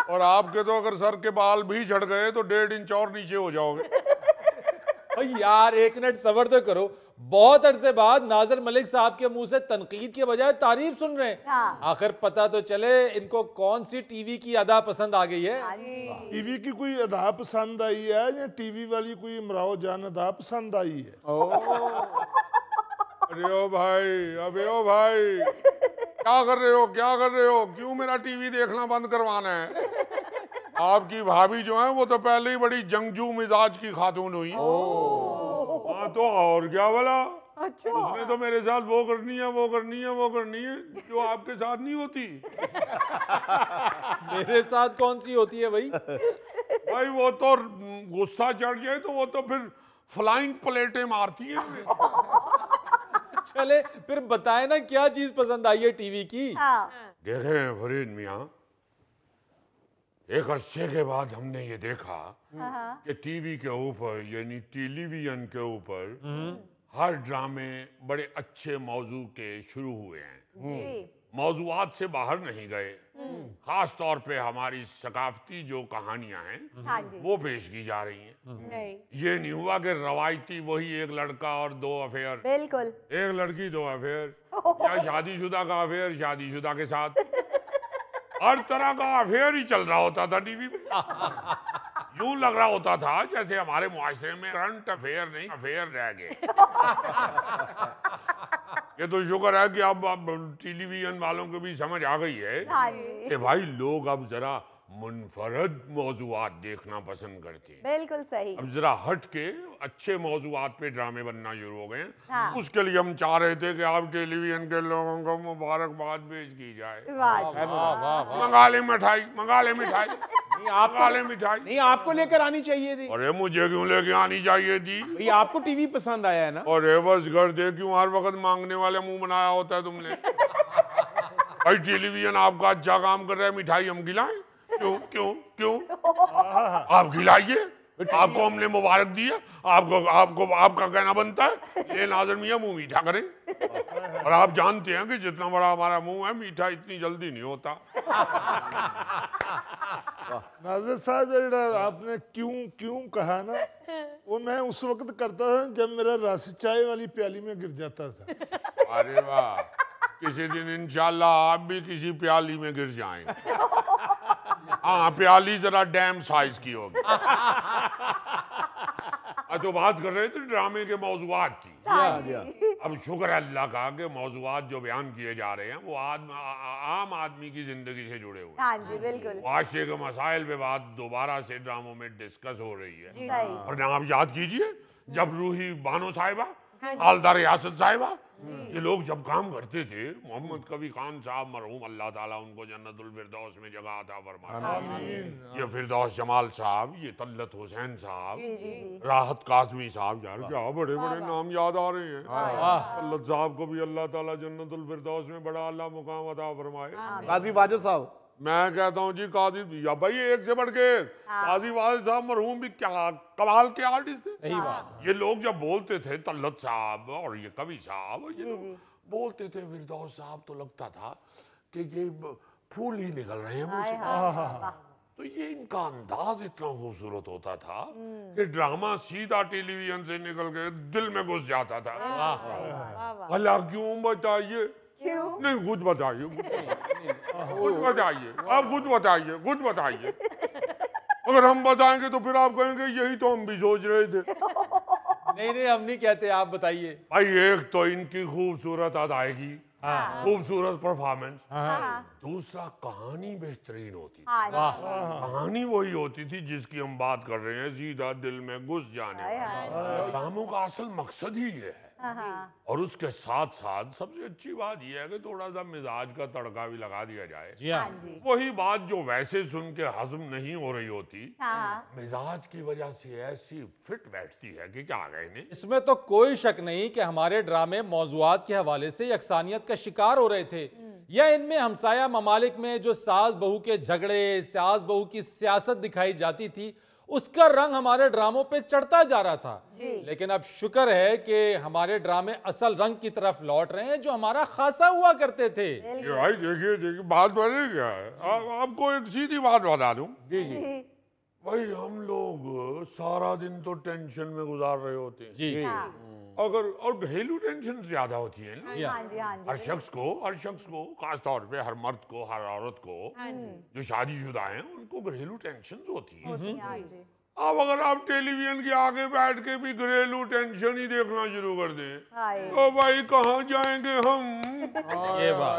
और आपके तो अगर सर के बाल भी झड़ गए तो 1.5 इंच और नीचे हो जाओगे। यार एक मिनट सब्र तो करो, बहुत अरसे बाद नाज़र मलिक साहब के मुंह से तनकीद के बजाय तारीफ सुन रहे हैं। आखिर पता तो चले इनको कौन सी टीवी की अदा पसंद आ गई है। टीवी की कोई अदा पसंद आई है या टीवी वाली कोई इमराओ जान अदा पसंद आई है? अरे ओ भाई, अबे ओ भाई, क्या कर रहे हो, क्या कर रहे हो, क्यों मेरा टीवी देखना बंद करवाना है? आपकी भाभी जो है वो तो पहले ही बड़ी जंगजू मिजाज की खातून हुई। हाँ तो और क्या बोला, उसने तो मेरे साथ वो करनी है, वो करनी है, वो करनी है, जो आपके साथ नहीं होती। मेरे साथ कौन सी होती है भाई? भाई वो तो गुस्सा चढ़ जाए तो वो तो फिर फ्लाइंग प्लेटें मारती हैं। चले फिर बताए ना क्या चीज पसंद आई है टीवी की। देखें फरीद मियाँ, एक अरसे के बाद हमने ये देखा कि टीवी के ऊपर यानी टेलीविजन के ऊपर हर ड्रामे बड़े अच्छे मौजू के शुरू हुए हैं। मौजूआत से बाहर नहीं गए, खास तौर पे हमारी सकाफती जो कहानियां हैं वो पेश की जा रही हैं। ये नहीं हुआ कि रवायती वही एक लड़का और 2 अफेयर, बिल्कुल एक लड़की 2 अफेयर, या शादीशुदा का अफेयर शादीशुदा के साथ। हर तरह का अफेयर ही चल रहा होता था टीवी पे। यूं लग रहा होता था जैसे हमारे मुआशरे में करंट अफेयर नहीं अफेयर रह गए। ये तो शुक्र है कि अब टेलीविजन वालों को भी समझ आ गई है कि भाई लोग अब जरा मुनफरद मौजूआत देखना पसंद करते हैं। बिल्कुल सही। अब जरा हट के अच्छे मौजूआत पे ड्रामे बनना शुरू हो गए हैं। उसके लिए हम चाह रहे थे कि आप टेलीविजन के लोगों को मुबारकबाद पेश की जाए। मंगा ले मिठाई, मंगा ले मिठाई, मंगा ले मिठाई। नहीं आपको लेकर आनी चाहिए थी। अरे मुझे क्यों लेके आनी चाहिए थी? भाई आपको टीवी पसंद आया है ना। अरे बस कर दे, क्यों हर वक्त मांगने वाले मुंह बनाया होता है तुमने? भाई टेलीविजन आपका अच्छा काम कर रहा है, मिठाई हम खिलाएं? क्यों क्यों क्यों? आप खिलाइए, आपको हमने मुबारक दी है, आपको आपका कहना बनता है ये नाज़र मियाँ मुंह मीठा करें। और आप जानते हैं कि जितना बड़ा हमारा मुंह है मीठा इतनी जल्दी नहीं होता। नाज़र साहब जेड़ा आपने क्यों क्यों कहा ना, वो मैं उस वक्त करता था जब मेरा रस चाय वाली प्याली में गिर जाता था। अरे वाह, किसी दिन इंशाल्लाह आप भी किसी प्याली में गिर जाएं। हाँ प्याली जरा डैम साइज की होगी। तो बात कर रहे थे ड्रामे के मौजूआत की। अब शुक्र है अल्लाह का कि मौजूआत जो बयान किए जा रहे हैं वो आम आदमी की जिंदगी से जुड़े हुए। हाँ जी बिल्कुल। मुआशरे के मसाइल पे बात दोबारा से ड्रामों में डिस्कस हो रही है। और ना आप याद कीजिए जब रूही बानो साहिबा, हालदार रियासत साहिबा ये लोग जब काम करते थे, मोहम्मद कबीर खान साहब मरहूम, अल्लाह ताला उनको जन्नतुल फिरदौस में जगह अता फरमाए, ये फिरदौस जमाल साहब, ये तल्लत हुसैन साहब, राहत काज़मी साहब, यार क्या बड़े बड़े नाम याद आ रहे हैं। तल्लत साहब को भी अल्लाह ताला जन्नतुल फिरदौस में बड़ा अल्लाह मुकाम अता फरमाए। काजी वाजिद साहब, मैं कहता हूँ जी काजी या भाई एक से बढ़ के काजी वाजिद साहब मरहूम भी क्या कमाल के आर्टिस्ट थे। सही बात। ये लोग जब बोलते थे, तल्लत साहब और ये कवि साहब, ये लोग बोलते थे फिरदौस साहब, तो लगता था कि ये फूल ही निकल रहे हैं मुंह से। तो ये इनका अंदाज इतना खूबसूरत होता था कि ड्रामा सीधा टेलीविजन से निकल के दिल में घुस जाता था। भला क्यों बताइए? नहीं खुद बताइए, खुद बताइए, आप खुद बताइए, खुद बताइए। अगर हम बताएंगे तो फिर आप कहेंगे यही तो हम भी सोच रहे थे। नहीं नहीं, हम नहीं कहते, आप बताइए। भाई एक तो इनकी खूबसूरत अदायगी, खूबसूरत परफॉर्मेंस, दूसरा कहानी बेहतरीन होती थी। कहानी वही होती थी जिसकी हम बात कर रहे हैं, सीधा दिल में घुस जाने वाली। ड्रामों का असल मकसद ही ये है। और उसके साथ साथ सबसे अच्छी बात यह है कि थोड़ा सा मिजाज का तड़का भी लगा दिया जाए। जी हाँ। वही बात जो वैसे सुन के हजम नहीं हो रही होती, मिजाज की वजह से ऐसी फिट बैठती है कि क्या कहें नहीं। इसमें तो कोई शक नहीं कि हमारे ड्रामे मौजुआत के हवाले से यकसानियत का शिकार हो रहे थे, या इनमें हमसाया ममालिक में जो सास बहू के झगड़े, सास बहू की सियासत दिखाई जाती थी, उसका रंग हमारे ड्रामों पे चढ़ता जा रहा था। लेकिन अब शुक्र है कि हमारे ड्रामे असल रंग की तरफ लौट रहे हैं जो हमारा खासा हुआ करते थे। ये भाई देखिए बात बदल गया है। आपको एक सीधी बात बता दूं। जी जी। भाई हम लोग सारा दिन तो टेंशन में गुजार रहे होते हैं जी। अगर और घरेलू टेंशन ज्यादा होती है ना। हाँ जी, हाँ जी। हर शख्स को खास तौर पे हर मर्द को, हर औरत को, जो शादीशुदा हैं उनको घरेलू टेंशन होती है। हाँ जी। अब अगर आप टेलीविजन के आगे बैठ के भी घरेलू टेंशन ही देखना शुरू कर दें तो भाई कहाँ जाएंगे हम। ये बात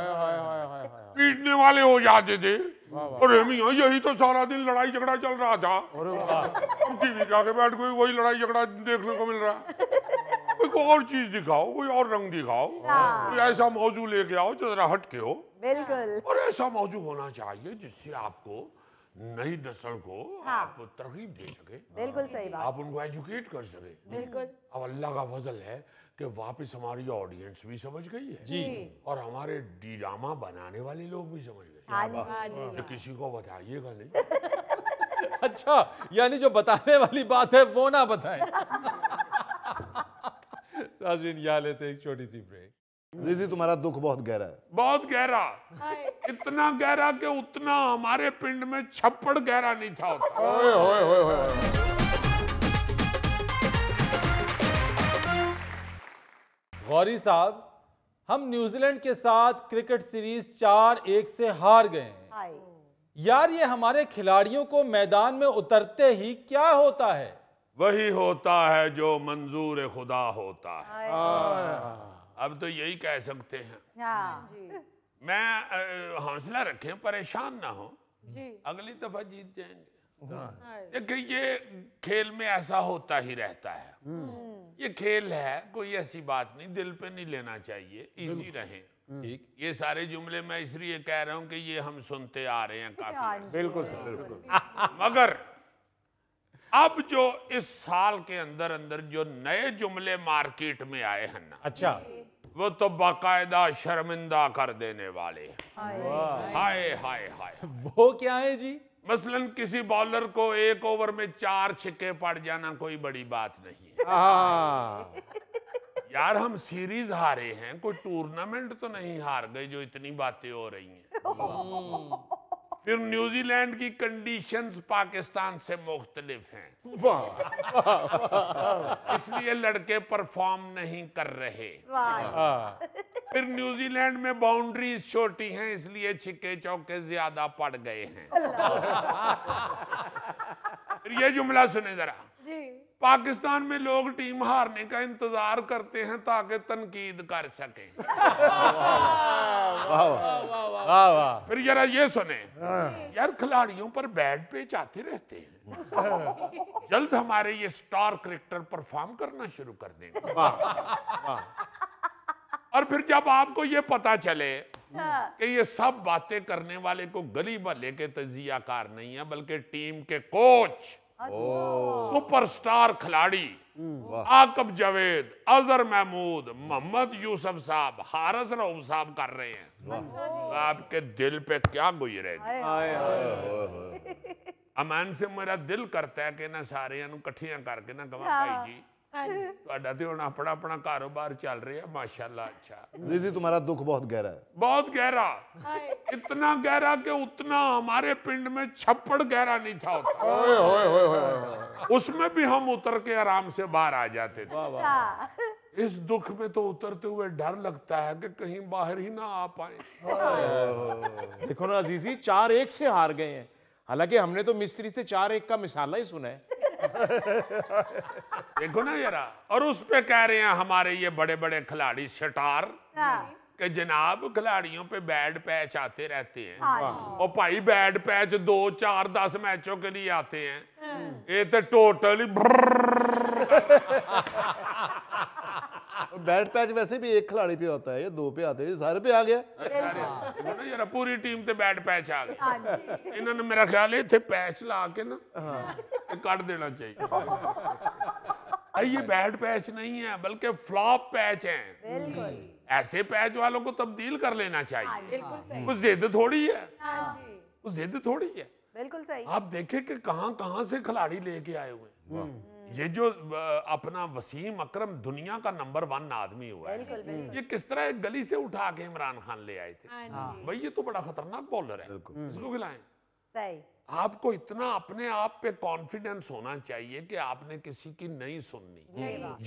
पीटने वाले हो जाते थे। अरे मियां यही तो सारा दिन लड़ाई झगड़ा चल रहा था, अब टीवी के आगे बैठ के वही लड़ाई झगड़ा देखने को मिल रहा है। कोई और चीज दिखाओ, कोई और रंग दिखाओ, कोई ऐसा मौजू लेके आओ जो जरा हट के हो। बिल्कुल। और ऐसा मौजू होना चाहिए जिससे आपको नई नस्ल को आप तरगीब दे सके। बिल्कुल सही बात। आप उनको एजुकेट कर सके। बिल्कुल। अब अल्लाह का फजल है कि वापस हमारी ऑडियंस भी समझ गई है जी। और हमारे ड्रामा बनाने वाले लोग भी समझ गए। ये किसी को बताइएगा नहीं। अच्छा, यानी जो बताने वाली बात है वो ना बताएं। नाज़रीन, यहाँ लेते हैं एक छोटी सी ब्रेक। जी तुम्हारा दुख बहुत गहरा है। बहुत गहरा, इतना गहरा कि उतना हमारे पिंड में छप्पड़ गहरा नहीं था। गौरी साहब, हम न्यूजीलैंड के साथ क्रिकेट सीरीज 4-1 से हार गए हैं। यार ये हमारे खिलाड़ियों को मैदान में उतरते ही क्या होता है? वही होता है जो मंजूर खुदा होता है। अब तो यही कह सकते हैं। मैं हौसला रखें, परेशान ना हो, अगली दफा जीत जाएंगे। देखिए ये खेल में ऐसा होता ही रहता है। ये खेल है, कोई ऐसी बात नहीं, दिल पे नहीं लेना चाहिए, इजी रहें। ठीक, ये सारे जुमले मैं इसलिए कह रहा हूं कि ये हम सुनते आ रहे हैं काफी। बिल्कुल बिल्कुल। मगर अब जो इस साल के अंदर अंदर जो नए जुमले मार्केट में आए हैं ना, अच्छा, वो तो बाकायदा शर्मिंदा कर देने वाले हैं। हाय हाय हाय। वो क्या है जी? मसलन किसी बॉलर को एक ओवर में 4 छक्के पड़ जाना कोई बड़ी बात नहीं है। यार हम सीरीज हारे हैं, कोई टूर्नामेंट तो नहीं हार गए जो इतनी बातें हो रही हैं। फिर न्यूजीलैंड की कंडीशंस पाकिस्तान से मुख्तलिफ हैं, इसलिए लड़के परफॉर्म नहीं कर रहे। फिर न्यूजीलैंड में बाउंड्रीज छोटी हैं, इसलिए छिक्के चौके ज्यादा पड़ गए हैं। फिर ये जुमला सुने जरा, पाकिस्तान में लोग टीम हारने का इंतजार करते हैं ताकि तनकीद कर सकें। वाह वाह। फिर जरा ये सुने, यार खिलाड़ियों पर बैड पेच आते रहते हैं, जल्द हमारे ये स्टार क्रिकेटर परफॉर्म करना शुरू कर देंगे। और फिर जब आपको ये पता चले कि ये सब बातें करने वाले को गली मोहल्ले के तजियाकार नहीं है बल्कि टीम के कोच, सुपरस्टार खिलाड़ी आकब जावेद, अजहर महमूद, मोहम्मद यूसुफ साहब, हारिस रऊफ साहब कर रहे हैं, तो आपके दिल पे क्या गुजरेगी? अमान से मेरा दिल करता है कि ना सारे कट्ठियां करके ना कहा भाई जी ਤੁਹਾਡਾ ਤੇ ਹੁਣ ਆਪਣਾ ਆਪਣਾ कारोबार चल रहा है माशाल्लाह। अच्छा जी तुम्हारा दुख बहुत गहरा है, बहुत गहरा, इतना गहरा कि उतना हमारे पिंड में छप्पड़ गहरा नहीं था होता। उसमें भी हम उतर के आराम से बाहर आ जाते थे। इस दुख में तो उतरते हुए डर लगता है कि कहीं बाहर ही ना आ पाए। देखो ना अजीजी, 4-1 से हार गए हैं, हालांकि हमने तो मिस्त्री से 4-1 का मिसाला ही सुना है। देखो ना जरा, और उस पे कह रहे हैं हमारे ये बड़े बड़े खिलाड़ी स्टार कि जनाब खिलाड़ियों पे बैड पैच आते रहते हैं। और भाई बैड पैच 2, 4, 10 मैचों के लिए आते हैं, ये तो टोटली बैट पैच वैसे भी एक खिलाड़ी पे होता है, ये 2 पे आते हैं, सारे पे आ गया। जरा पूरी टीम ते बैड पैच आ गए। इन्होंने मेरा ख्याल है इतने पैच ला के ना काट देना चाहिए। ये बैड पैच नहीं है बल्कि फ्लॉप पैच है। ऐसे पैच वालों को तब्दील कर लेना चाहिए। कुछ जिद थोड़ी है, कुछ जिद थोड़ी है। बिल्कुल सही। आप देखें कि कहां कहां से खिलाड़ी लेके आए हुए हैं। ये जो अपना वसीम अकरम दुनिया का नंबर 1 आदमी हुआ है, ये किस तरह एक गली से उठा के इमरान खान ले आए थे। भाई ये तो बड़ा खतरनाक बॉलर है, इसको खिलाएं। सही। आपको इतना अपने आप पे कॉन्फिडेंस होना चाहिए कि आपने किसी की नहीं सुननी।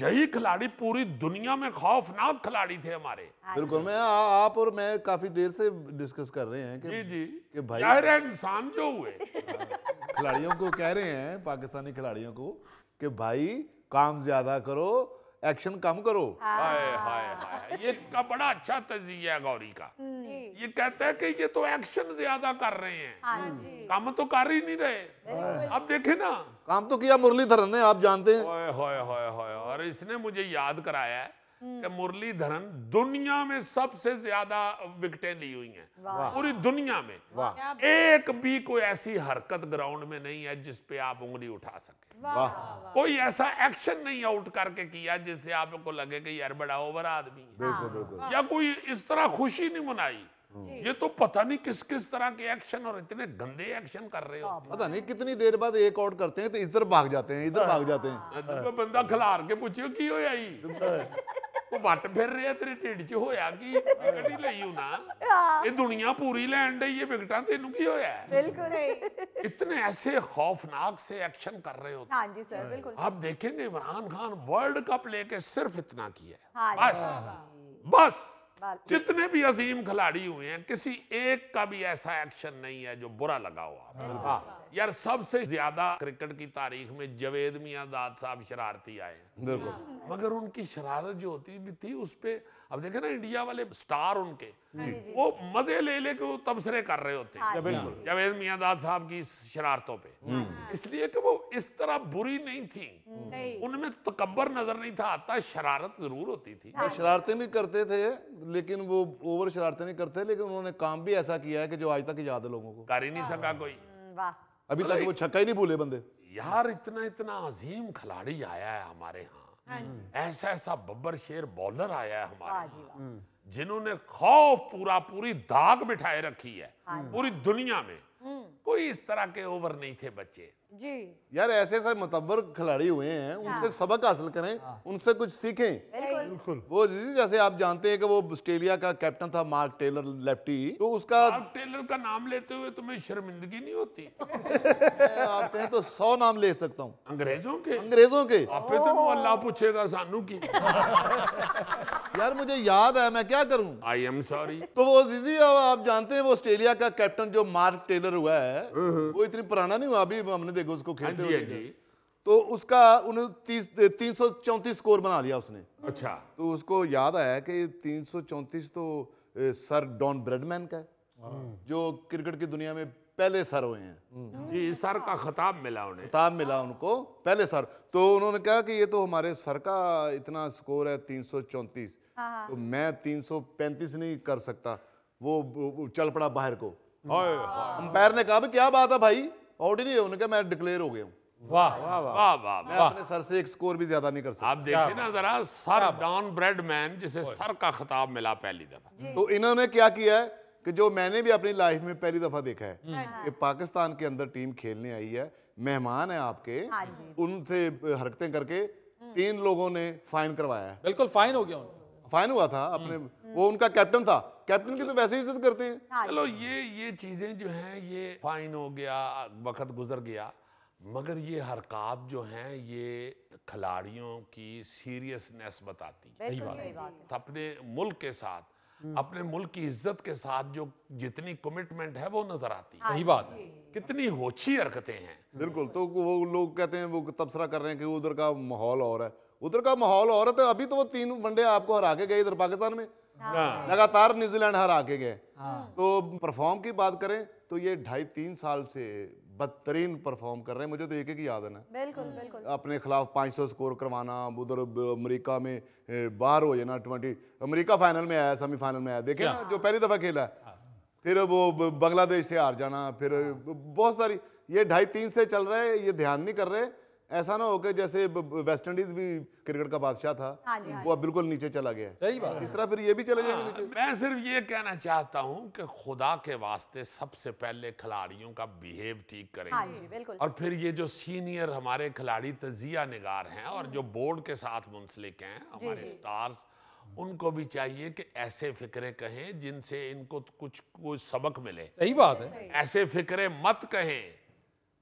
यही खिलाड़ी पूरी दुनिया में खौफनाक खिलाड़ी थे हमारे। बिल्कुल, मैं आप और मैं काफी देर से डिस्कस कर रहे हैं कि जी कि भाई जाहिर है इंसान जो हुए खिलाड़ियों को कह रहे हैं, पाकिस्तानी खिलाड़ियों को कि भाई काम ज्यादा करो, एक्शन कम करो। हाय हाय हाय, ये इसका बड़ा अच्छा तजिया है गौरी का। ये कहता है कि ये तो एक्शन ज्यादा कर रहे हैं, काम तो कर ही नहीं रहे। अब देखे ना, काम तो किया मुरलीधरन ने, आप जानते हैं। हाय हाय हाय हाय, और इसने मुझे याद कराया है कि मुरलीधरन दुनिया में सबसे ज्यादा विकेटें ली हुई हैं पूरी दुनिया में। एक भी कोई ऐसी हरकत ग्राउंड में नहीं है जिस पे आप उंगली उठा सके। कोई ऐसा एक्शन नहीं आउट करके किया जिससे आपको लगे कि यार बड़ा ओवर आदमी है, या कोई इस तरह खुशी नहीं मनाई। ये तो पता नहीं किस किस तरह के एक्शन, और इतने गंदे एक्शन कर रहे हो। पता नहीं कितनी देर बाद एक आउट करते हैं तो इधर भाग जाते हैं, इधर भाग जाते हैं। बंदा खिलार के पूछियो की होया वो वट फिर रहा तेरे ढिड च होया कि विकेट ही लई हूं ना, ये दुनिया पूरी लैन डई है विकेटां, तेनू की होया? बिल्कुल। इतने ऐसे खौफनाक से एक्शन कर रहे होते। हाँ जी सर, बिल्कुल। आप देखेंगे इमरान खान वर्ल्ड कप लेके सिर्फ इतना किया है, हाँ बस जितने भी अजीम खिलाड़ी हुए हैं किसी एक का भी ऐसा एक्शन नहीं है जो बुरा लगा हुआ। यार सबसे ज्यादा क्रिकेट की तारीख में जावेद मियांदाद साहब शरारती आए हैं, बिल्कुल, मगर उनकी शरारत जो होती भी थी उस पे, अब देखे ना इंडिया वाले स्टार उनके वो मजे ले लेके वो तबसरे कर रहे होते हैं जावेद मियांदाद साहब की शरारतों पे, इसलिए कि वो इस तरह बुरी नहीं थी, उनमें तकब्बर नजर नहीं था आता, शरारत जरूर होती थी। शरारतें भी करते थे लेकिन वो ओवर शरारतें नहीं करते, लेकिन उन्होंने काम भी ऐसा किया है कि जो आज तक याद है लोगों को। कर ही नहीं सका कोई, अभी तक वो छक्का ही नहीं भूले बंदे। यार इतना इतना अजीम खिलाड़ी आया है हमारे यहाँ, ऐसा ऐसा बब्बर शेर बॉलर आया है हमारे यहाँ जिन्होंने खौफ पूरी दाग बिठाए रखी है पूरी दुनिया में। कोई इस तरह के ओवर नहीं थे बच्चे जी। यार ऐसे ऐसे मतबर खिलाड़ी हुए हैं, उनसे सबक हासिल करें, उनसे कुछ सीखें। बिल्कुल। वो जैसे आप जानते हैं कि वो ऑस्ट्रेलिया का कैप्टन था मार्क टेलर, लेफ्टी, तो उसका मार्क टेलर का नाम लेते हुए तुम्हें शर्मिंदगी नहीं होती? आप कहें तो 100 नाम ले सकता हूँ अंग्रेजों के आपे तो अल्लाह पूछेगा सानू की। यार मुझे याद है, मैं क्या करूं, आई एम सॉरी। तो वो जीजी आप जानते हैं वो ऑस्ट्रेलिया का कैप्टन जो मार्क टेलर हुआ है, वो इतनी पुराना नहीं हुआ, अभी हमने देखो उसको खेलते हुए, तो उसका 334 स्कोर बना लिया उसने। अच्छा, तो उसको याद आया कि 334 तो सर डॉन ब्रेडमैन का है, जो क्रिकेट की दुनिया में पहले सर हुए हैं जी, सर का खिताब मिला उन्हें, खिताब मिला उनको, पहले सर। तो उन्होंने कहा कि ये तो हमारे सर का इतना स्कोर है 334, तो मैं 335 नहीं कर सकता, वो चल पड़ा बाहर को। अंपायर ने कहा क्या बात है भाई, आउट ही नहीं है, उन्होंने कहा मैं डिक्लेयर हो गया हूँ। वाह वाह वाह वाह। मैं अपने सर से एक स्कोर भी ज्यादा नहीं कर सकता। आप देखिए ना जरा, सर डॉन ब्रेडमैन जिसे सर का खिताब मिला पहली दफा। तो इन्होंने क्या किया है कि जो मैंने भी अपनी लाइफ में पहली दफा देखा है कि पाकिस्तान के अंदर टीम खेलने आई है, मेहमान है आपके, उनसे हरकतें करके 3 लोगों ने फाइन करवाया है। बिल्कुल फाइन हो गया उनको। फाइन हुआ था अपने, वो उनका कैप्टन था, कैप्टन की तो वैसे ही इज्जत करते हैं। चलो ये चीजें जो हैं, ये फाइन हो गया, वक्त गुजर गया, मगर ये हरकत जो हैं ये खिलाड़ियों की सीरियसनेस बताती है। सही बात है। अपने मुल्क के साथ, अपने मुल्क की इज्जत के साथ जो जितनी कमिटमेंट है वो नजर आती है। सही बात है। कितनी होछी हरकतें हैं। बिल्कुल। तो वो लोग कहते हैं, वो तबसरा कर रहे हैं कि उधर का माहौल और है, उधर का माहौल और है। तो अभी तो वो 3 वनडे आपको हरा के गए इधर पाकिस्तान में, लगातार न्यूजीलैंड हरा के गए। तो परफॉर्म की बात करें तो ये 2.5-3 साल से बदतरीन परफॉर्म कर रहे हैं। मुझे तो एक ही याद है ना, बिल्कुल बिल्कुल। अपने खिलाफ 500 स्कोर करवाना, उधर अमेरिका में बाहर हो जाना, 20 अमेरिका फाइनल में आया, सेमीफाइनल में आया, देखे ना, जो पहली दफा खेला है। फिर वो बांग्लादेश से हार जाना, फिर बहुत सारी, ये 2.5-3 से चल रहा है, ये ध्यान नहीं कर रहे। ऐसा ना हो कि जैसे वेस्ट इंडीज भी क्रिकेट का बादशाह था, वो अब बिल्कुल नीचे चला गया। सही बात। इस तरह फिर ये भी चले जाएंगे नीचे। मैं सिर्फ ये कहना चाहता हूं कि खुदा के वास्ते सबसे पहले खिलाड़ियों का बिहेव ठीक करें, और फिर ये जो सीनियर हमारे खिलाड़ी तजिया निगार हैं और जो बोर्ड के साथ मुंसलिक हैं, हमारे स्टार्स, उनको भी चाहिए कि ऐसे फिक्रे कहें जिनसे इनको कुछ सबक मिले। सही बात है। ऐसे फिक्रे मत कहें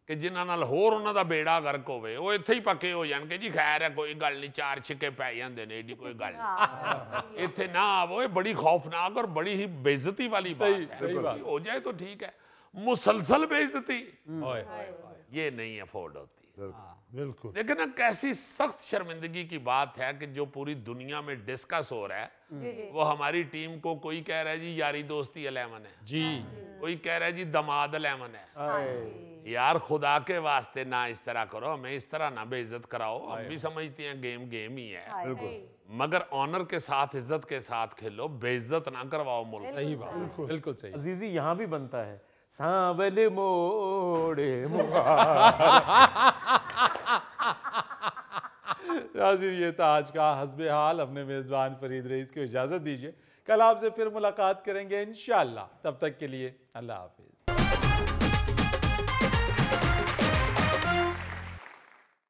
कि जिन्हां नाल होर उन्हां दा बेड़ा गर्क होवे, वो इत्थे ही पक्के हो जाणगे जी, खैर है कोई गल नहीं, 4 छिक्के पै जांदे ने, एडी कोई गल नहीं, इत्थे ना आवो। ये बड़ी खौफनाक और बड़ी ही बेइज्जती वाली बात है। सही बात। हो जाए तो ठीक है, मुसलसल बेइज्जती ये नहीं अफोर्ड होती। बिल्कुल। देखिए ना कैसी सख्त शर्मिंदगी की बात है कि जो पूरी दुनिया में डिस्कस हो रहा है, वो हमारी टीम को कोई कह रहा है जी यारी दोस्ती 11 है जी, कोई कह रहा है जी दमाद 11 है। यार खुदा के वास्ते ना इस तरह करो, हमें इस तरह ना बेइज्जत कराओ। हम भी समझते हैं गेम गेम ही है, मगर ऑनर के साथ, इज्जत के साथ खेलो, बेइज्जत ना करवाओ मुल्क। सही बात, बिल्कुल सही। अजीजी यहाँ भी बनता है, सांवले मोड़े नाज़रीन, ये था आज का हस्बे हाल। अपने मेज़बान फरीद रईस को इजाज़त दीजिए, कल आपसे फिर मुलाकात करेंगे इंशाअल्लाह। तब तक के लिए अल्लाह हाफिज़।